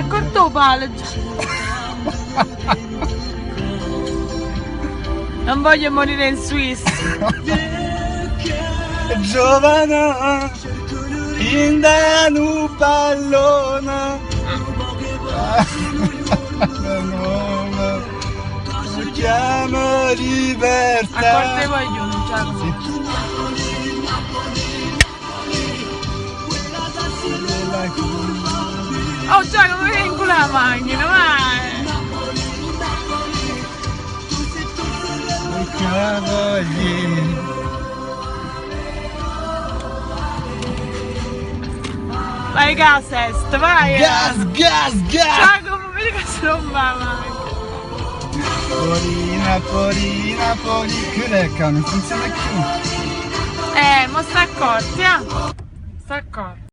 Accorto palo. Non voglio morire in Swiss. Giovane, in un pallone. Si chiama libertà. Accorte voglio, non c'è. Oh già come viene in culo la macchina, vai! Cavalieri. Vai gas est, vai! Gas, gas, gas! Giacomo, vedi che se non va mai! Napoli, Crecca, non funziona più. Mo sta accorti, Sta accorti.